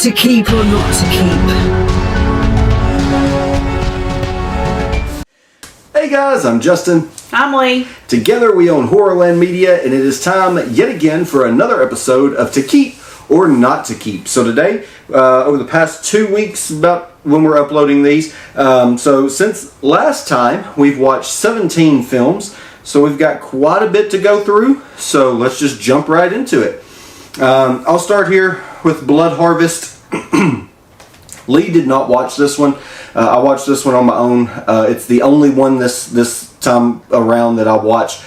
To keep or not to keep? Hey guys, I'm Justin. I'm Leigh. Together we own Horrorland Media, and it is time yet again for another episode of To Keep or Not to Keep. So today, over the past 2 weeks, about when we're uploading these, so since last time we've watched 17 films, so we've got quite a bit to go through, so let's just jump right into it. I'll start here with Blood Harvest. Leigh did not watch this one. I watched this one on my own. It's the only one this time around that I watched.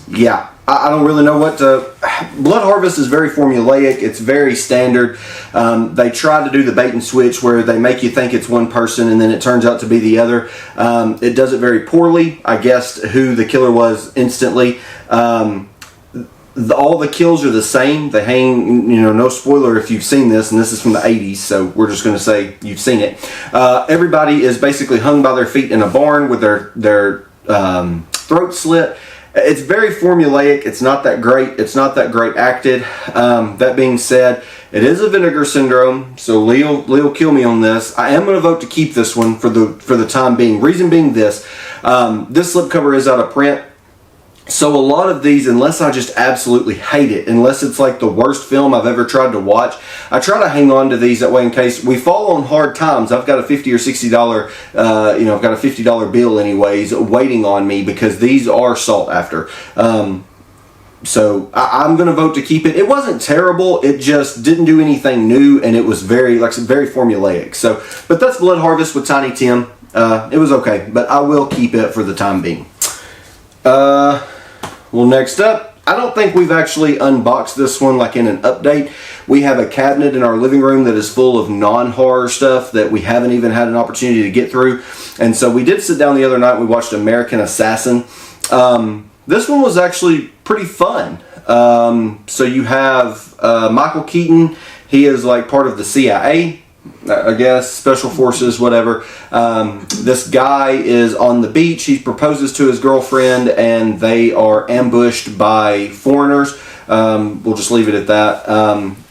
Yeah, I don't really know what to... Blood Harvest is very formulaic. It's very standard. They try to do the bait and switch where they make you think it's one person and then it turns out to be the other. It does it very poorly. I guessed who the killer was instantly. All the kills are the same. They hang, no spoiler if you've seen this, and this is from the 80s, so we're just going to say you've seen it. Everybody is basically hung by their feet in a barn with their throat slit. It's very formulaic. It's not that great. It's not that great acted. That being said, it is a vinegar syndrome, so Leigh will kill me on this. I am going to vote to keep this one for the time being. Reason being this slipcover is out of print. So a lot of these, unless I just absolutely hate it, unless it's like the worst film I've ever tried to watch, I try to hang on to these that way in case we fall on hard times. I've got a $50 or $60, I've got a $50 bill anyways waiting on me because these are sought after. So I'm going to vote to keep it. It wasn't terrible. It just didn't do anything new, and it was very formulaic. So, but that's Blood Harvest with Tiny Tim. It was okay, but I will keep it for the time being. Well, next up, I don't think we've actually unboxed this one like in an update. We have a cabinet in our living room that is full of non-horror stuff that we haven't even had an opportunity to get through. And so we did sit down the other night and we watched American Assassin. This one was actually pretty fun. So you have Michael Keaton. He is like part of the CIA. I guess, special forces, whatever. This guy is on the beach. He proposes to his girlfriend and they are ambushed by foreigners. We'll just leave it at that.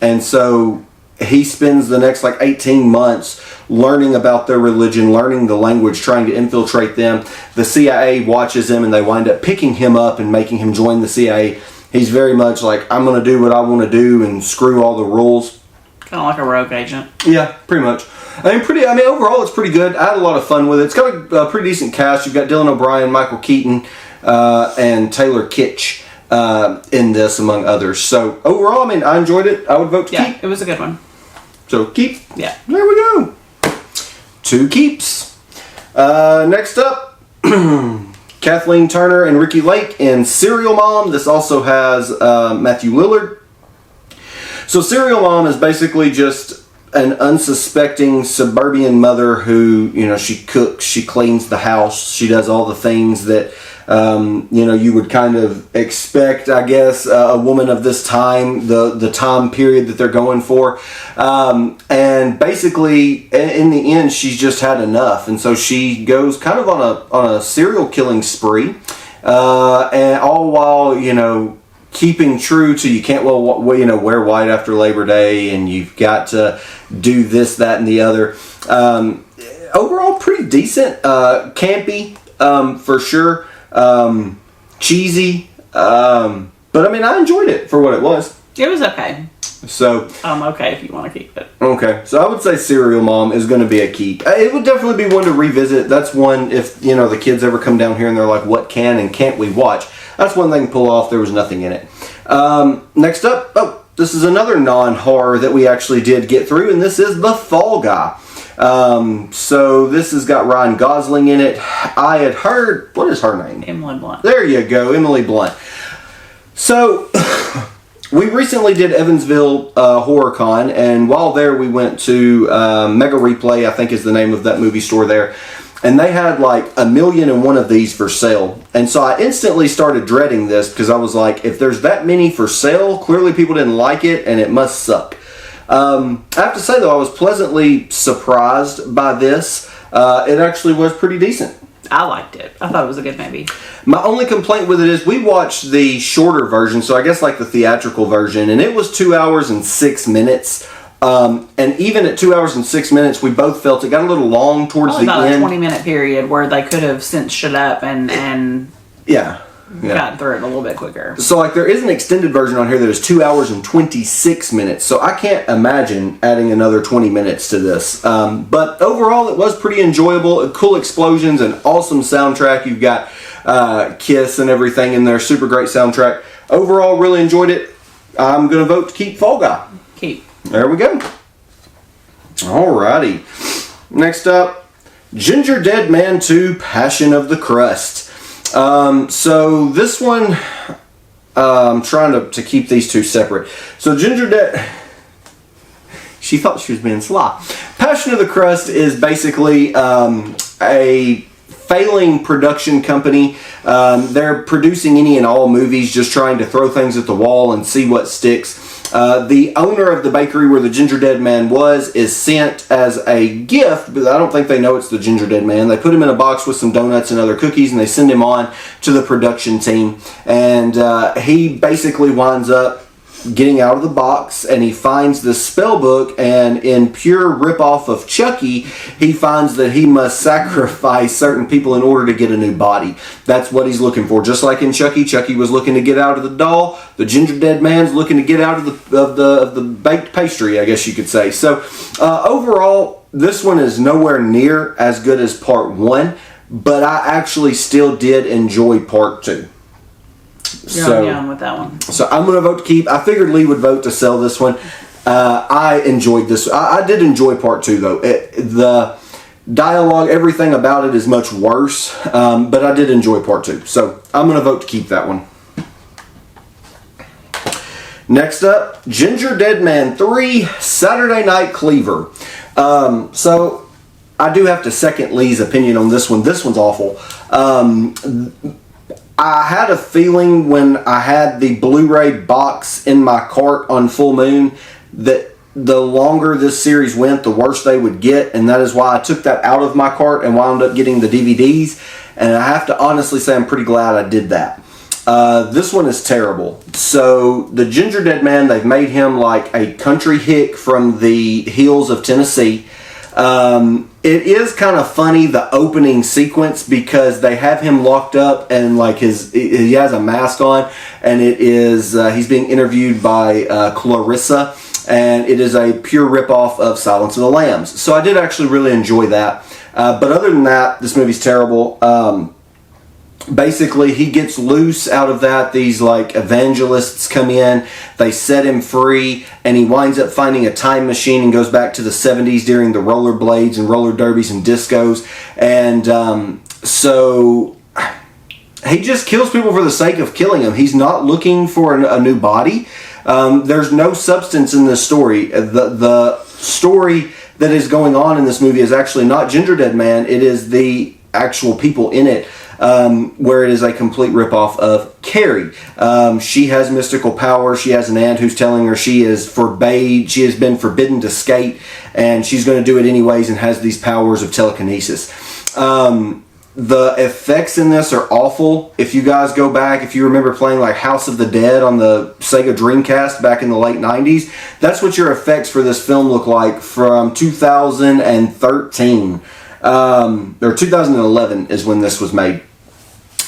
And so he spends the next 18 months learning about their religion, learning the language, trying to infiltrate them. The CIA watches him and they wind up picking him up and making him join the CIA. He's very much like, I'm going to do what I want to do and screw all the rules. Kind of like a rogue agent. Yeah, pretty much. Overall, it's pretty good. I had a lot of fun with it. It's got a pretty decent cast. You've got Dylan O'Brien, Michael Keaton, and Taylor Kitsch in this, among others. So, overall, I enjoyed it. I would vote to keep. Yeah, it was a good one. So, keep. Yeah. There we go. 2 keeps. Next up, Kathleen Turner and Ricky Lake in Serial Mom. This also has Matthew Lillard. So Serial Mom is basically just an unsuspecting suburban mother who, she cooks, she cleans the house, she does all the things that, you would kind of expect, I guess, a woman of this time, the time period that they're going for. And basically, in the end, she's just had enough. And so she goes kind of on a serial killing spree, and all while, keeping true to you can't wear white after Labor Day, and you've got to do this, that, and the other. Overall, pretty decent, campy for sure, cheesy, but I enjoyed it for what it was. It was okay. So okay if you want to keep it. Okay, so I would say Serial Mom is going to be a keep. It would definitely be one to revisit. That's one if the kids ever come down here and they're like, what can and can't we watch? That's one they can pull off. There was nothing in it. Next up, this is another non-horror that we actually did get through, and this is The Fall Guy. So this has got Ryan Gosling in it. I had heard, what is her name? Emily Blunt. There you go, Emily Blunt. So we recently did Evansville HorrorCon, and while there we went to Mega Replay, I think is the name of that movie store there. And they had 1,000,001 of these for sale. And so I instantly started dreading this because I was like, if there's that many for sale, clearly people didn't like it and it must suck. I have to say though, I was pleasantly surprised by this. It actually was pretty decent. I liked it. I thought it was a good movie. My only complaint with it is we watched the shorter version, so I guess like the theatrical version, and it was 2 hours and 6 minutes. And even at 2 hours and 6 minutes, we both felt it got a little long towards Only the about end. a 20-minute period where they could have cinched it up and Yeah. gotten through it a little bit quicker. So like there is an extended version on here that is 2 hours and 26 minutes. So I can't imagine adding another 20 minutes to this. But overall, it was pretty enjoyable. Cool explosions, an awesome soundtrack. You've got Kiss and everything in there. Super great soundtrack. Overall, really enjoyed it. I'm going to vote to keep Fall Guy. Keep. There we go. Alrighty. Next up, Ginger Dead Man 2, Passion of the Crust. So this one, I'm trying to keep these two separate. So Ginger Dead, she thought she was being sly. Passion of the Crust is basically a failing production company. They're producing any and all movies, just trying to throw things at the wall and see what sticks. The owner of the bakery where the Ginger Dead Man was is sent as a gift, but I don't think they know it's the Ginger Dead Man. They put him in a box with some donuts and other cookies, and they send him on to the production team. And he basically winds up getting out of the box, and he finds the spell book, and in pure ripoff of Chucky, he finds that he must sacrifice certain people in order to get a new body. That's what he's looking for. Just like in Chucky, Chucky was looking to get out of the doll. The Ginger Dead Man's looking to get out of the baked pastry, I guess you could say. So overall, this one is nowhere near as good as part 1, but I actually still did enjoy part 2. You're on with that one. So I'm going to vote to keep. I figured Leigh would vote to sell this one. I enjoyed this. I did enjoy part 2 though. The dialogue, everything about it is much worse, but I did enjoy part 2. So I'm going to vote to keep that one. Next up, Ginger Dead Man 3, Saturday Night Cleaver. So I do have to second Leigh's opinion on this one. This one's awful. I had a feeling when I had the Blu-ray box in my cart on Full Moon that the longer this series went, the worse they would get, and that is why I took that out of my cart and wound up getting the DVDs, and I have to honestly say I'm pretty glad I did that. This one is terrible. So the Ginger Dead Man, they've made him like a country hick from the hills of Tennessee. It is kind of funny, the opening sequence, because they have him locked up and like he has a mask on, and it is he's being interviewed by Clarissa, and it is a pure ripoff of Silence of the Lambs. So I did actually really enjoy that. But other than that, this movie's terrible. Basically, he gets loose out of that. These like evangelists come in, they set him free, and he winds up finding a time machine and goes back to the 70s during the rollerblades and roller derbies and discos. And so he just kills people for the sake of killing them. He's not looking for a new body. There's no substance in this story. The story that is going on in this movie is actually not Ginger Dead Man. It is the actual people in it. Where it is a complete ripoff of Carrie. She has mystical power. She has an aunt who's telling her she has been forbidden to skate, and she's going to do it anyways and has these powers of telekinesis. The effects in this are awful. If you guys go back, if you remember playing like House of the Dead on the Sega Dreamcast back in the late 90s, that's what your effects for this film look like from 2013. Or 2011 is when this was made.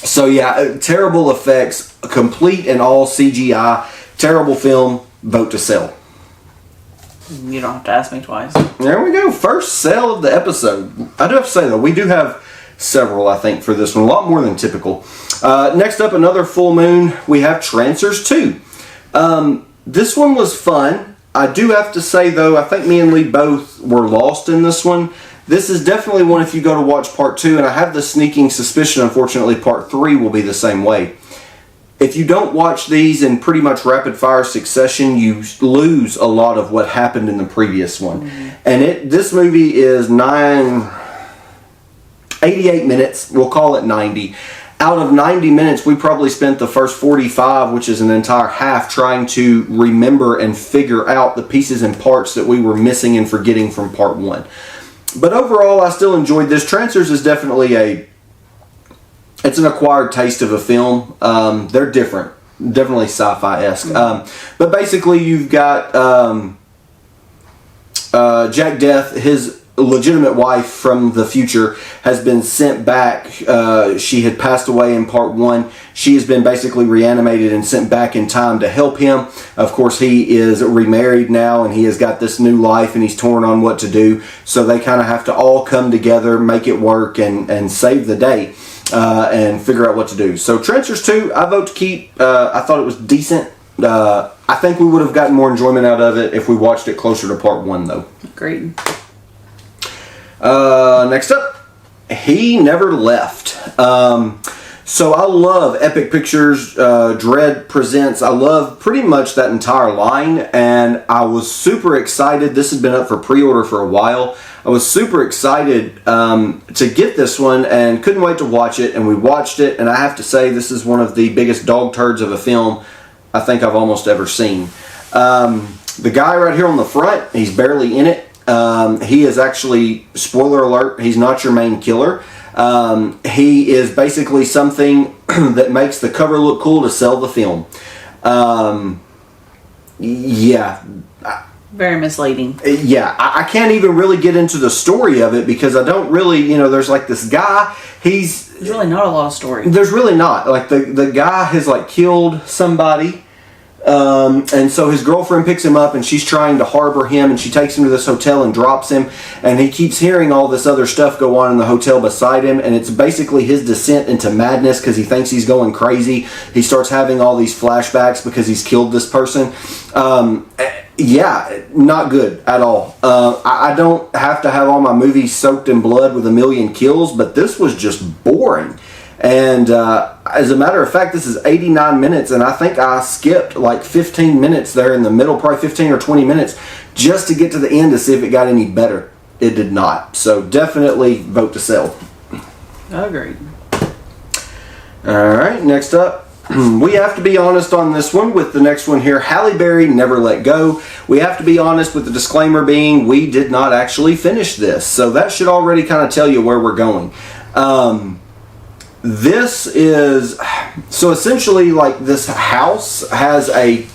So yeah, terrible effects, complete and all CGI, terrible film, vote to sell. You don't have to ask me twice. There we go, first sale of the episode. I do have to say though, we do have several I think for this one, a lot more than typical. Next up, another Full Moon, we have Trancers 2. This one was fun. I do have to say though, I think me and Leigh both were lost in this one. This is definitely one if you go to watch part 2, and I have the sneaking suspicion, unfortunately, part 3 will be the same way. If you don't watch these in pretty much rapid fire succession, you lose a lot of what happened in the previous one. Mm-hmm. And this movie is 88 minutes, we'll call it 90. Out of 90 minutes, we probably spent the first 45, which is an entire half, trying to remember and figure out the pieces and parts that we were missing and forgetting from part 1. But overall, I still enjoyed this. Trancers is definitely a it's an acquired taste of a film. They're different, definitely sci-fi-esque. But basically, you've got Jack Death, his legitimate wife from the future, has been sent back. She had passed away in part 1. She has been basically reanimated and sent back in time to help him. Of course, he is remarried now, and he has got this new life, and he's torn on what to do. So they kind of have to all come together, make it work, and save the day, and figure out what to do. So Trenchers 2, I vote to keep. I thought it was decent. I think we would have gotten more enjoyment out of it if we watched it closer to part 1, though. Agreed. Next up, He Never Left. So I love Epic Pictures, Dread Presents. I love pretty much that entire line, and I was super excited. This has been up for pre-order for a while. I was super excited to get this one and couldn't wait to watch it, and we watched it, and I have to say this is one of the biggest dog turds of a film I think I've almost ever seen. The guy right here on the front, he's barely in it. He is actually, spoiler alert, he's not your main killer. He is basically something that makes the cover look cool to sell the film. Yeah. Very misleading. Yeah, I can't even really get into the story of it because I don't really, there's like this guy, there's really not a lot of story. There's really not. Like the guy has like killed somebody. And so his girlfriend picks him up and she's trying to harbor him, and she takes him to this hotel and drops him, and he keeps hearing all this other stuff go on in the hotel beside him, and it's basically his descent into madness because he thinks he's going crazy. He starts having all these flashbacks because he's killed this person. Yeah, not good at all. I don't have to have all my movies soaked in blood with a million kills, but this was just boring. And as a matter of fact, this is 89 minutes, and I think I skipped like 15 minutes there in the middle, probably 15 or 20 minutes, just to get to the end to see if it got any better. It did not. So definitely vote to sell. Agreed. All right, next up. We have to be honest on this one with the next one here. Halle Berry, Never Let Go. We have to be honest with the disclaimer being we did not actually finish this. So that should already kind of tell you where we're going. This is, so essentially like this house has a,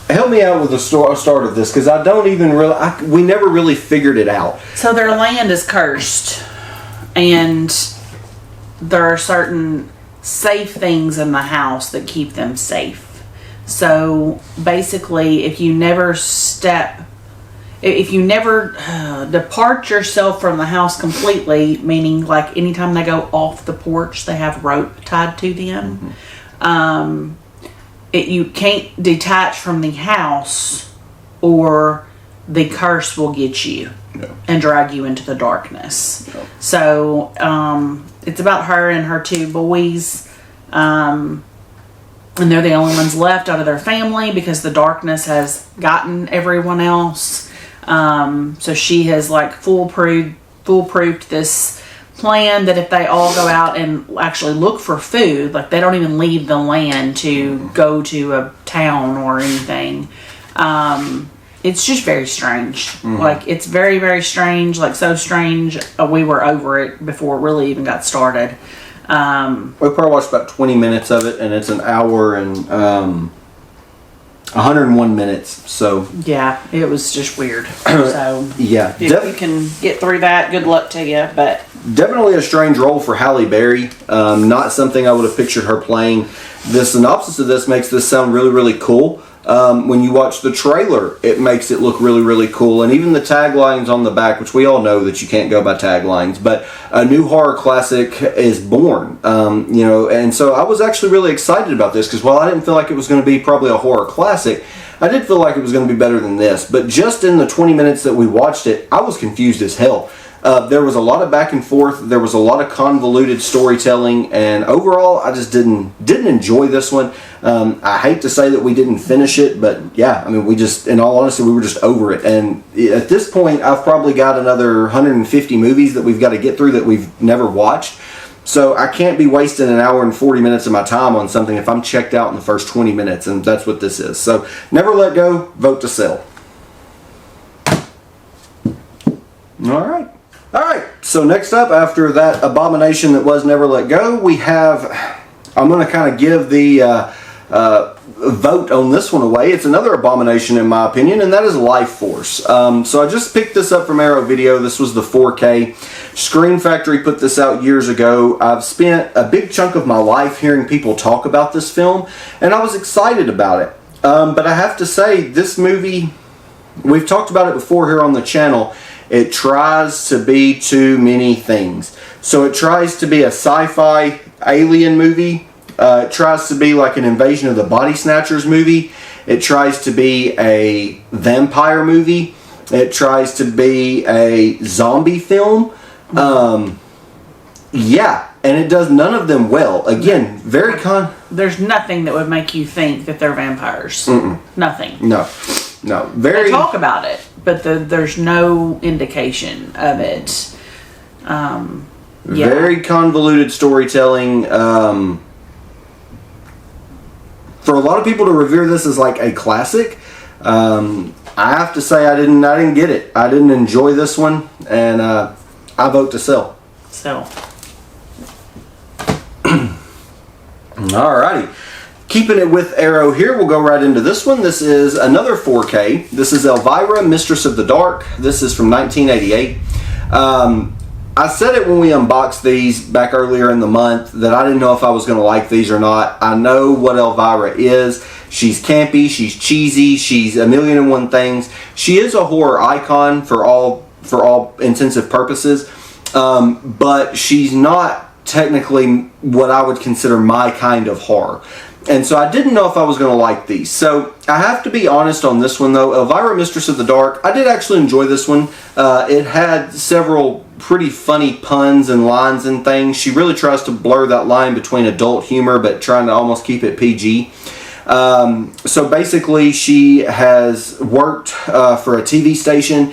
help me out with the start of this because I don't even really, we never really figured it out. So their land is cursed, and there are certain safe things in the house that keep them safe. So basically, if you never depart yourself from the house completely, meaning like anytime they go off the porch, they have rope tied to them. Mm-hmm. You can't detach from the house, or the curse will get you and drag you into the darkness. No. So it's about her and her 2 boys, and they're the only ones left out of their family because the darkness has gotten everyone else. So she has like foolproofed this plan that if they all go out and actually look for food, like they don't even leave the land to go to a town or anything. It's just very strange. Mm-hmm. Like it's very, very strange, like so strange. We were over it before it really even got started. We probably watched about 20 minutes of it, and it's an hour and 101 minutes. So yeah, it was just weird. So yeah, if you can get through that, good luck to you. But definitely a strange role for Halle Berry. Not something I would have pictured her playing. The synopsis of this makes this sound really, really cool. When you watch the trailer, it makes it look really, really cool. And even the taglines on the back, which we all know that you can't go by taglines, but a new horror classic is born. And so I was actually really excited about this because while I didn't feel like it was going to be probably a horror classic, I did feel like it was going to be better than this. But just in the 20 minutes that we watched it, I was confused as hell. There was a lot of back and forth. There was a lot of convoluted storytelling, and overall, I just didn't enjoy this one. I hate to say that we didn't finish it, but yeah, I mean, in all honesty, we were just over it. And at this point, I've probably got another 150 movies that we've got to get through that we've never watched. So I can't be wasting an hour and 40 minutes of my time on something if I'm checked out in the first 20 minutes, and that's what this is. So Never Let Go, vote to sell. All right. All right, so next up, after that abomination that was Never Let Go, we have, I'm going to kind of give the vote on this one away. It's another abomination in my opinion, and that is Life Force. So I just picked this up from Arrow Video. This was the 4K. Screen Factory put this out years ago. I've spent a big chunk of my life hearing people talk about this film, and I was excited about it. But I have to say, this movie, we've talked about it before here on the channel, it tries to be too many things. So it tries to be a sci-fi alien movie. It tries to be like an Invasion of the Body Snatchers movie. It tries to be a vampire movie. It tries to be a zombie film. Yeah, and it does none of them well. Again, very There's nothing that would make you think that they're vampires. Nothing. No. Very. They talk about it, but there's no indication of it. Very convoluted storytelling. For a lot of people to revere this as like a classic, I have to say I didn't get it. I didn't enjoy this one, and I vote to sell. So. Alrighty. Keeping it with Arrow here, we'll go right into this one. This is another 4K. This is Elvira, Mistress of the Dark. This is from 1988. I said it when we unboxed these back earlier in the month that I didn't know if I was going to like these or not. I know what Elvira is. She's campy, she's cheesy, she's a million and one things. She is a horror icon for all intensive purposes, but she's not technically what I would consider my kind of horror. And so I didn't know if I was going to like these. So I have to be honest on this one though. Elvira, Mistress of the Dark, I did actually enjoy this one. It had several pretty funny puns and lines and things. She really tries to blur that line between adult humor but trying to almost keep it PG. So basically she has worked for a TV station.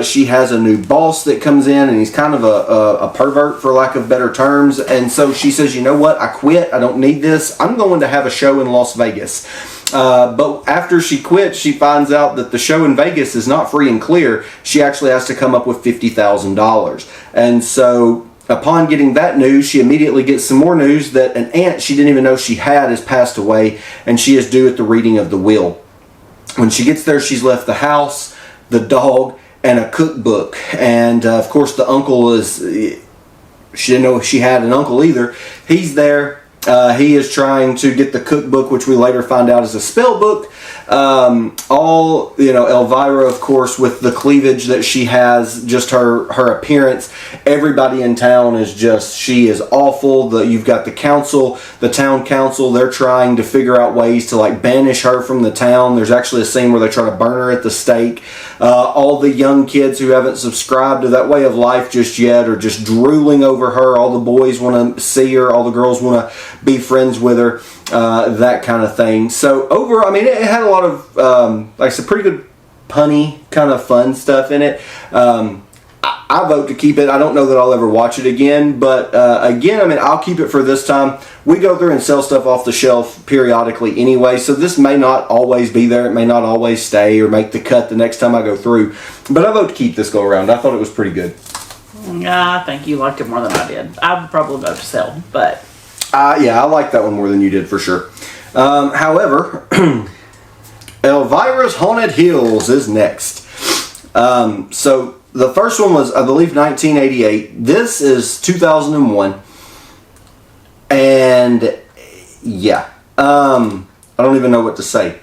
She has a new boss that comes in, and he's kind of a pervert, for lack of better terms. And so she says, you know what, I quit, I don't need this, I'm going to have a show in Las Vegas. But after she quits, she finds out that the show in Vegas is not free and clear. She actually has to come up with $50,000. And so upon getting that news, she immediately gets some more news that an aunt she didn't even know she had has passed away, and she is due at the reading of the will. When she gets there, she's left the house, the dog, and a cookbook. And of course the uncle is, she didn't know she had an uncle either. He's there. He is trying to get the cookbook, which we later find out is a spell book. Elvira, of course, with the cleavage that she has, just her appearance, everybody in town is just, she is awful. You've got the council, the town council, they're trying to figure out ways to like banish her from the town. There's actually a scene where they try to burn her at the stake. All the young kids who haven't subscribed to that way of life just yet are just drooling over her. All the boys want to see her, all the girls want to be friends with her, that kind of thing. So it had a lot of, like I said, pretty good punny, kind of fun stuff in it. I vote to keep it. I don't know that I'll ever watch it again, but I'll keep it for this time. We go through and sell stuff off the shelf periodically anyway, so this may not always be there. It may not always stay or make the cut the next time I go through, but I vote to keep this go around. I thought it was pretty good. I think you liked it more than I did. I would probably vote to sell, but... I like that one more than you did for sure. However, Elvira's Haunted Hills is next. So the first one was, I believe, 1988. This is 2001. And yeah, I don't even know what to say.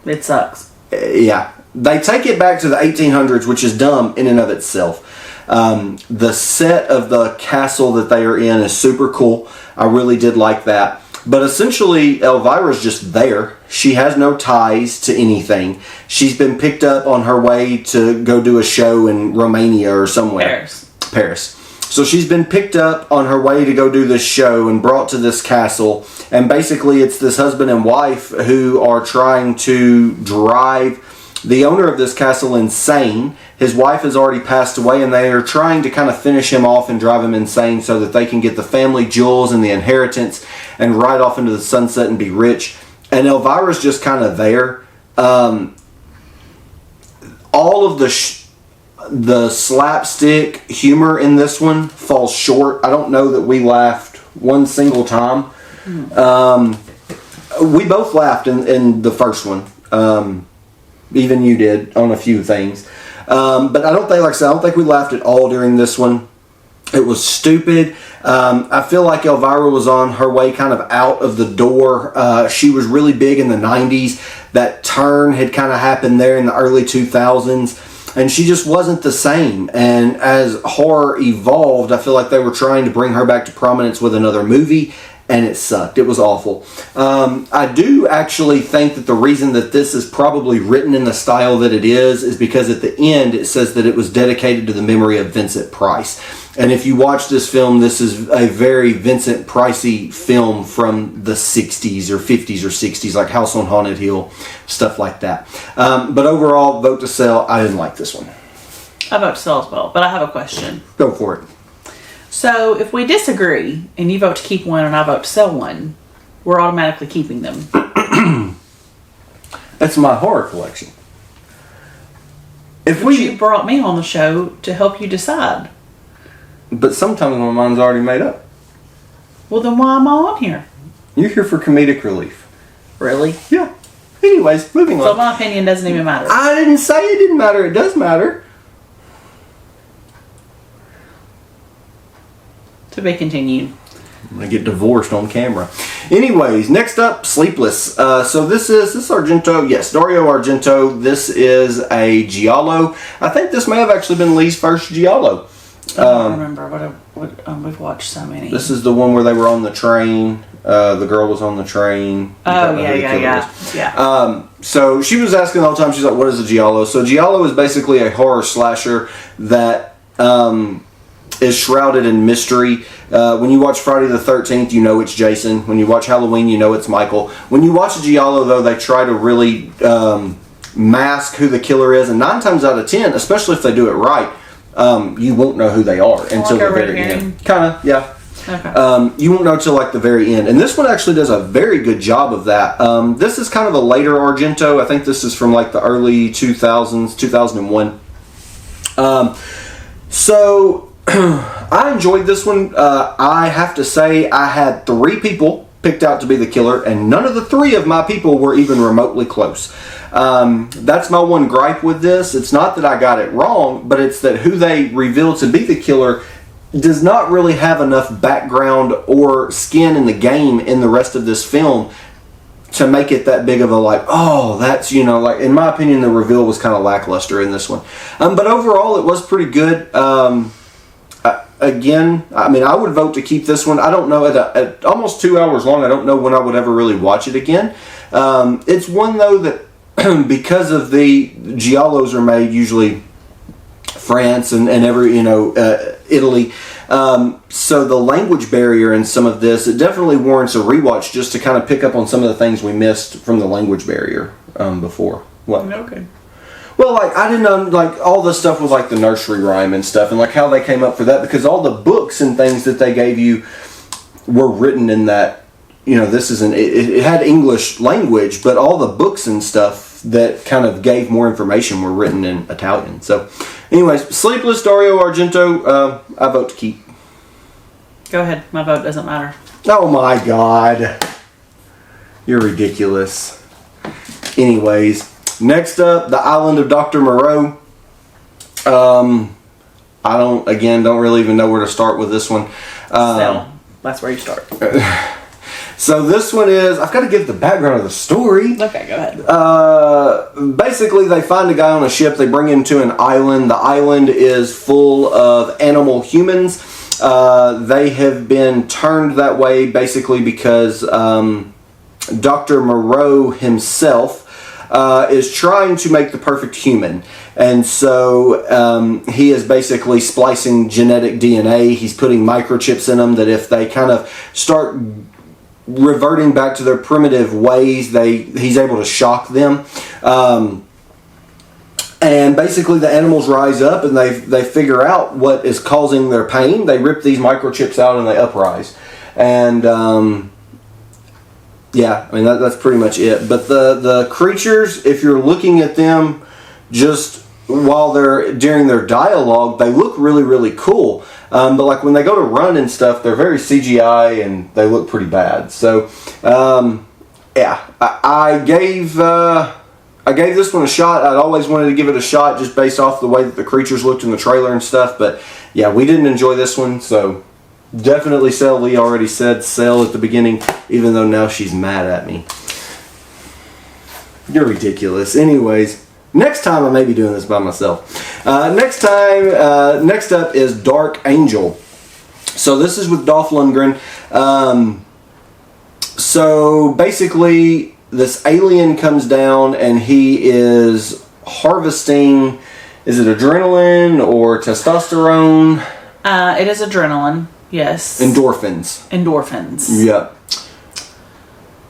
It sucks. Yeah. They take it back to the 1800s, which is dumb in and of itself. The set of the castle that they are in is super cool. I really did like that. But essentially, Elvira's just there. She has no ties to anything. She's been picked up on her way to go do a show in Romania or somewhere. Paris. So she's been picked up on her way to go do this show and brought to this castle. And basically, it's this husband and wife who are trying to drive the owner of this castle insane. His wife has already passed away, and they are trying to kind of finish him off and drive him insane so that they can get the family jewels and the inheritance and ride off into the sunset and be rich. And Elvira's just kind of there. All of the the slapstick humor in this one falls short. I don't know that we laughed one single time. We both laughed in the first one. Even you did on a few things. But I don't think, like I said, I don't think we laughed at all during this one. It was stupid. I feel like Elvira was on her way kind of out of the door. She was really big in the 90s. That turn had kind of happened there in the early 2000s. And she just wasn't the same. And as horror evolved, I feel like they were trying to bring her back to prominence with another movie. And it sucked. It was awful. I do actually think that the reason that this is probably written in the style that it is because at the end it says that it was dedicated to the memory of Vincent Price. And if you watch this film, this is a very Vincent Pricey film from the 60s or 50s or 60s, like House on Haunted Hill, stuff like that. But overall, vote to sell. I didn't like this one. I vote to sell as well, but I have a question. Go for it. So if we disagree and you vote to keep one and I vote to sell one, we're automatically keeping them. That's my horror collection. You brought me on the show to help you decide. But sometimes my mind's already made up. Well, then why am I on here? You're here for comedic relief. Really? Yeah. Anyways, moving on. So my opinion doesn't even matter. I didn't say it didn't matter. It does matter. To be continued. I'm going to get divorced on camera. Anyways, next up, Sleepless. So this Argento. Yes, Dario Argento. This is a Giallo. I think this may have actually been Lee's first Giallo. I don't remember. We've watched so many. This is the one where they were on the train. The girl was on the train. Oh, yeah. So she was asking all the time, she's like, what is a Giallo? So Giallo is basically a horror slasher that is shrouded in mystery. When you watch Friday the 13th, you know it's Jason. When you watch Halloween, you know it's Michael. When you watch a Giallo, though, they try to really mask who the killer is. And 9 times out of 10, especially if they do it right, you won't know who they are until the very end. Kind of, yeah. Okay. You won't know until like the very end. And this one actually does a very good job of that. This is kind of a later Argento. I think this is from like the early 2000s, 2001. So I enjoyed this one. I have to say I had 3 people picked out to be the killer, and none of the 3 of my people were even remotely close. That's my one gripe with this. It's not that I got it wrong, but it's that who they revealed to be the killer does not really have enough background or skin in the game in the rest of this film to make it that big of a like, oh, that's, like, in my opinion, the reveal was kind of lackluster in this one. But overall, it was pretty good. Again, I mean, I would vote to keep this one. I don't know, at almost 2 hours long, I don't know when I would ever really watch it again. It's one, though, that because of the Giallos are made usually France and Italy. So the language barrier in some of this, it definitely warrants a rewatch just to kind of pick up on some of the things we missed from the language barrier before. What? Okay. Well, like, I didn't know, like, all the stuff with, like, the nursery rhyme and stuff, and, like, how they came up for that, because all the books and things that they gave you were written in that, this is it had English language, but all the books and stuff that kind of gave more information were written in Italian. So, anyways, Sleepless, Dario Argento, I vote to keep. Go ahead. My vote doesn't matter. Oh, my God. You're ridiculous. Anyways. Next up, The Island of Dr. Moreau. I don't really even know where to start with this one. That's where you start. So this one is, I've got to give the background of the story. Okay, go ahead. Basically, they find a guy on a ship. They bring him to an island. The island is full of animal humans. They have been turned that way basically because Dr. Moreau himself is trying to make the perfect human. And so he is basically splicing genetic DNA. He's putting microchips in them that if they kind of start reverting back to their primitive ways, he's able to shock them. And basically the animals rise up and they figure out what is causing their pain. They rip these microchips out and they uprise. And yeah, I mean, that's pretty much it. But the creatures, if you're looking at them just while they're during their dialogue, they look really, really cool. But like when they go to run and stuff, they're very CGI and they look pretty bad. So, yeah, I gave this one a shot. I'd always wanted to give it a shot just based off the way that the creatures looked in the trailer and stuff. But yeah, we didn't enjoy this one, so definitely sell. Leigh already said sell at the beginning, even though now she's mad at me. You're ridiculous. Anyways, next time I may be doing this by myself. Next up is Dark Angel. So this is with Dolph Lundgren. So basically, this alien comes down and he is harvesting, is it adrenaline or testosterone? It is adrenaline, yes. Endorphins. Yep.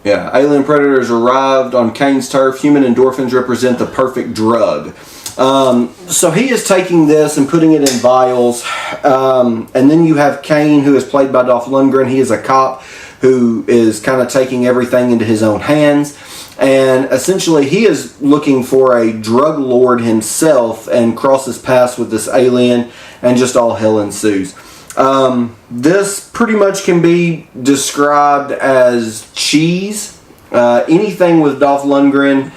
Yeah, alien predators arrived on Kane's turf. Human endorphins represent the perfect drug. So he is taking this and putting it in vials. And then you have Kane, who is played by Dolph Lundgren. He is a cop who is kind of taking everything into his own hands. And essentially he is looking for a drug lord himself and crosses paths with this alien, and just all hell ensues. This pretty much can be described as cheese. Anything with Dolph Lundgren,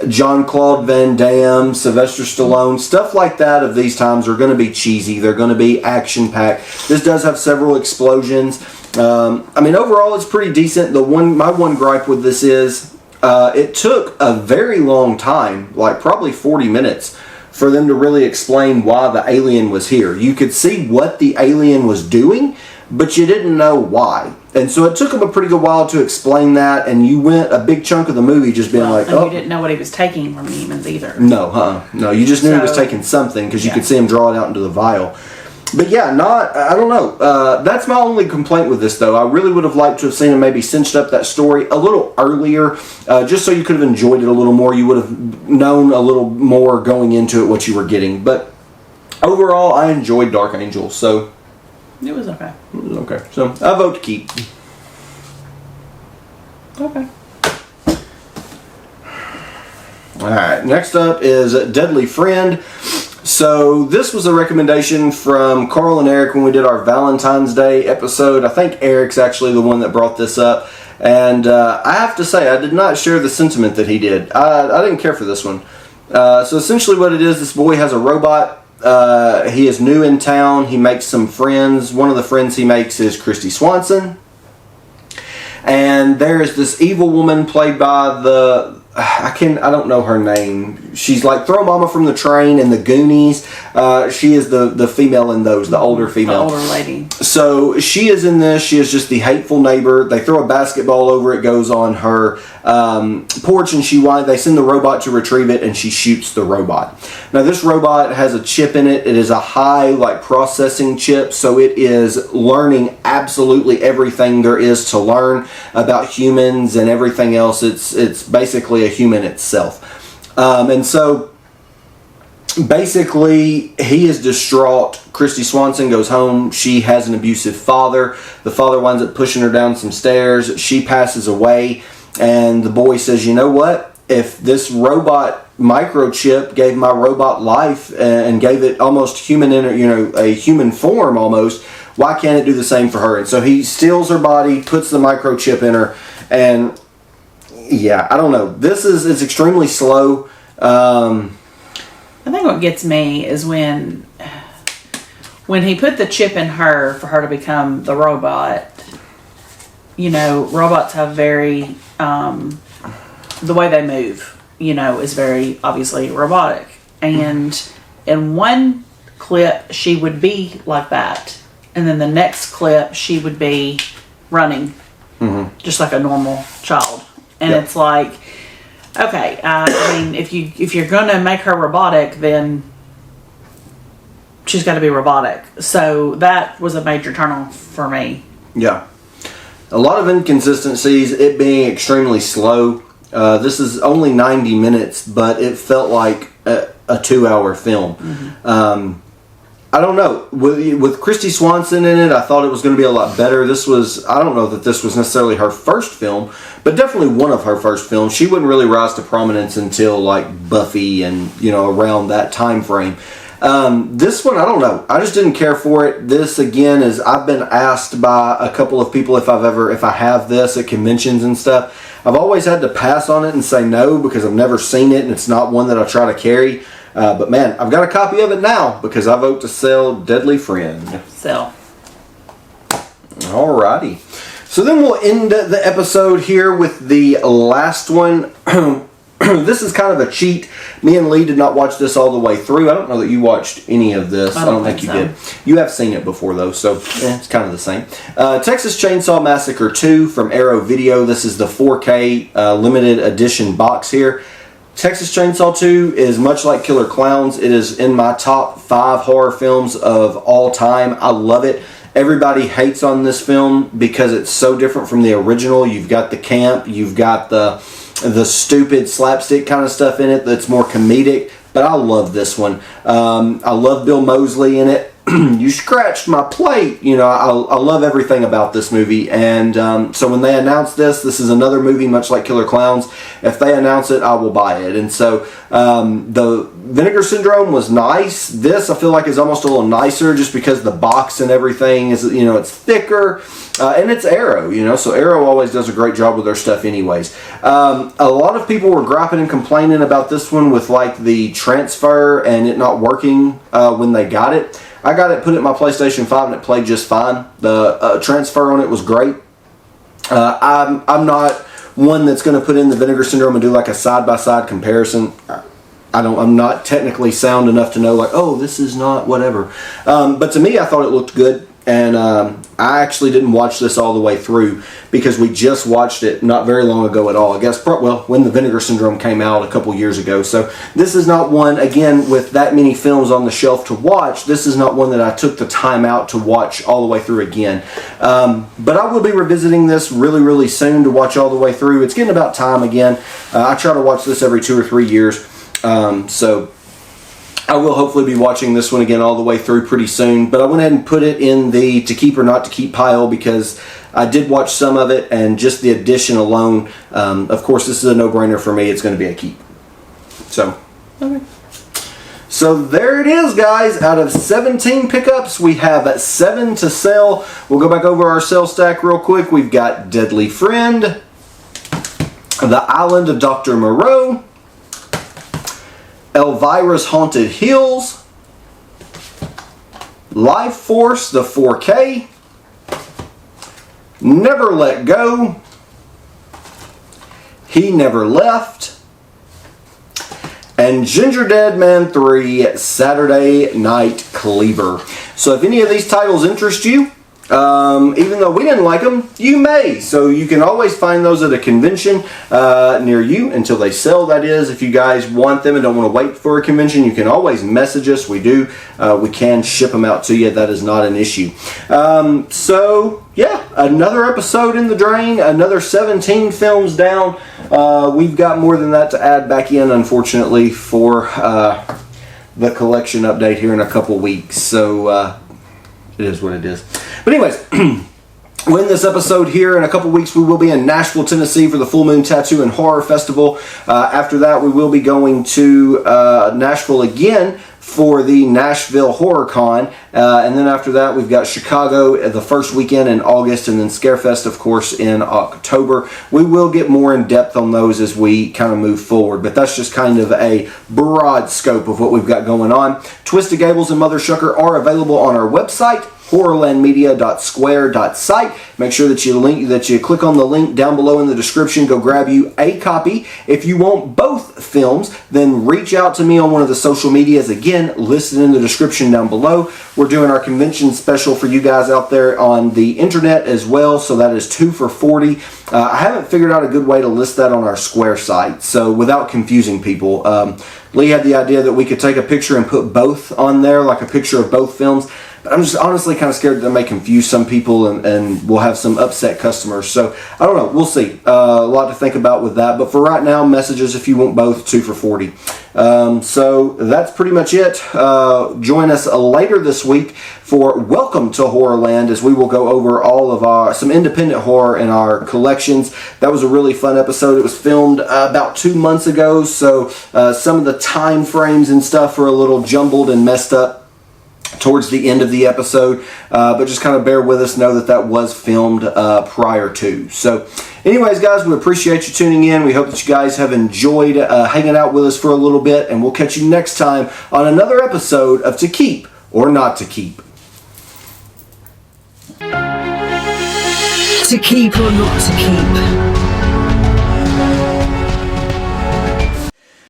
Jean-Claude Van Damme, Sylvester Stallone, stuff like that of these times are going to be cheesy. They're going to be action-packed. This does have several explosions. I mean, overall, it's pretty decent. My one gripe with this is it took a very long time, like probably 40 minutes, for them to really explain why the alien was here. You could see what the alien was doing, but you didn't know why. And so it took them a pretty good while to explain that, and you went a big chunk of the movie just being like, and you didn't know what he was taking from humans either. No, no, you just knew he was taking something because you could see him draw it out into the vial. But yeah, I don't know. That's my only complaint with this, though. I really would have liked to have seen him maybe cinched up that story a little earlier, just so you could have enjoyed it a little more. You would have known a little more going into it what you were getting. But overall, I enjoyed Dark Angel, so it was okay. Okay, so I vote to keep. Okay. Alright, next up is Deadly Friend. So this was a recommendation from Carl and Eric when we did our Valentine's Day episode. I think Eric's actually the one that brought this up. And I have to say, I did not share the sentiment that he did. I didn't care for this one. So essentially what it is, this boy has a robot. He is new in town. He makes some friends. One of the friends he makes is Christy Swanson. And there is this evil woman played by I don't know her name. She's like Throw Mama from the Train and the Goonies. She is the female in those, the older female. The older lady. So she is in this. She is just the hateful neighbor. They throw a basketball over. It goes on her porch, and they send the robot to retrieve it, and she shoots the robot. Now this robot has a chip in it. It is a high processing chip, so it is learning absolutely everything there is to learn about humans and everything else. It's basically a human itself. And so basically he is distraught. Christy Swanson goes home. She has an abusive father. The father winds up pushing her down some stairs. She passes away, and the boy says, you know what? If this robot microchip gave my robot life and gave it almost human, a human form almost, why can't it do the same for her? And so he steals her body, puts the microchip in her, and yeah, I don't know. It's extremely slow. I think what gets me is when he put the chip in her for her to become the robot. Robots have very the way they move, is very obviously robotic. And in one clip, she would be like that, and then the next clip, she would be running, just like a normal child. And It's like, okay, I mean, if you're gonna make her robotic, then she's got to be robotic. So that was a major turn off for me. Yeah, a lot of inconsistencies. It being extremely slow. This is only 90 minutes, but it felt like a 2-hour film. I don't know. With Christy Swanson in it, I thought it was going to be a lot better. I don't know that this was necessarily her first film, but definitely one of her first films. She wouldn't really rise to prominence until like Buffy and, around that time frame. This one, I don't know. I just didn't care for it. This, again, is I've been asked by a couple of people if I have this at conventions and stuff. I've always had to pass on it and say no because I've never seen it and it's not one that I try to carry. But man, I've got a copy of it now because I vote to sell Deadly Friend. Sell. Alrighty. So then we'll end the episode here with the last one. This is kind of a cheat. Me and Leigh did not watch this all the way through. I don't know that you watched any of this. I don't think you did. You have seen it before though, so it's kind of the same. Texas Chainsaw Massacre 2 from Arrow Video. This is the 4K limited edition box here. Texas Chainsaw 2 is much like Killer Clowns. It is in my top 5 horror films of all time. I love it. Everybody hates on this film because it's so different from the original. You've got the camp, you've got the stupid slapstick kind of stuff in it that's more comedic, but I love this one. I love Bill Moseley in it. You scratched my plate. I love everything about this movie. And so when they announced this is another movie much like Killer Clowns. If they announce it, I will buy it. And so the Vinegar Syndrome was nice. This I feel like is almost a little nicer just because the box and everything is, it's thicker. And it's Arrow, so Arrow always does a great job with their stuff anyways. A lot of people were griping and complaining about this one with like the transfer and it not working when they got it. I got it, put it in my PlayStation 5 and it played just fine. The transfer on it was great. I'm not one that's going to put in the Vinegar Syndrome and do like a side-by-side comparison. I'm not technically sound enough to know like, oh, this is not whatever. But to me, I thought it looked good. And I actually didn't watch this all the way through because we just watched it not very long ago at all. I guess, when the Vinegar Syndrome came out a couple years ago. So this is not one, again, with that many films on the shelf to watch, this is not one that I took the time out to watch all the way through again. But I will be revisiting this really, really soon to watch all the way through. It's getting about time again. I try to watch this every 2 or 3 years. So I will hopefully be watching this one again all the way through pretty soon, but I went ahead and put it in the to keep or not to keep pile because I did watch some of it and just the addition alone, of course this is a no-brainer for me, it's going to be a keep. So, okay. So there it is, guys. Out of 17 pickups, we have 7 to sell. We'll go back over our sell stack real quick. We've got Deadly Friend, The Island of Dr. Moreau, Elvira's Haunted Hills, Life Force, the 4K, Never Let Go, He Never Left, and Ginger Dead Man 3 Saturday Night Cleaver. So if any of these titles interest you, even though we didn't like them, you may. So you can always find those at a convention near you until they sell, that is. If you guys want them and don't want to wait for a convention, you can always message us. We can ship them out to you. That is not an issue. So yeah, another episode in the drain, another 17 films down. We've got more than that to add back in, unfortunately, for the collection update here in a couple weeks. So it is what it is. But anyways, we'll end this episode here. In a couple weeks, we will be in Nashville, Tennessee for the Full Moon Tattoo and Horror Festival. After that, we will be going to Nashville again for the Nashville Horror Con. And then after that, we've got Chicago the first weekend in August, and then Scarefest, of course, in October. We will get more in depth on those as we kind of move forward, but that's just kind of a broad scope of what we've got going on. Twisted Gables and Mothershucker are available on our website, horrorlandmedia.square.site. Make sure that you click on the link down below in the description. Go grab you a copy. If you want both films, then reach out to me on one of the social medias. Again, listed in the description down below. We're doing our convention special for you guys out there on the internet as well. So that is 2 for $40. I haven't figured out a good way to list that on our Square site, so without confusing people. Leigh had the idea that we could take a picture and put both on there, like a picture of both films. But I'm just honestly kind of scared that may confuse some people and we'll have some upset customers. So I don't know. We'll see. A lot to think about with that. But for right now, messages if you want both, 2 for $40. So that's pretty much it. Join us later this week for Welcome to Horrorland, as we will go over all of some independent horror in our collections. That was a really fun episode. It was filmed about 2 months ago, so some of the time frames and stuff were a little jumbled and messed up towards the end of the episode, but just kind of bear with us. Know that was filmed prior to. So anyways, guys, we appreciate you tuning in. We hope that you guys have enjoyed hanging out with us for a little bit, and we'll catch you next time on another episode of To Keep or Not to Keep. To keep or not to keep.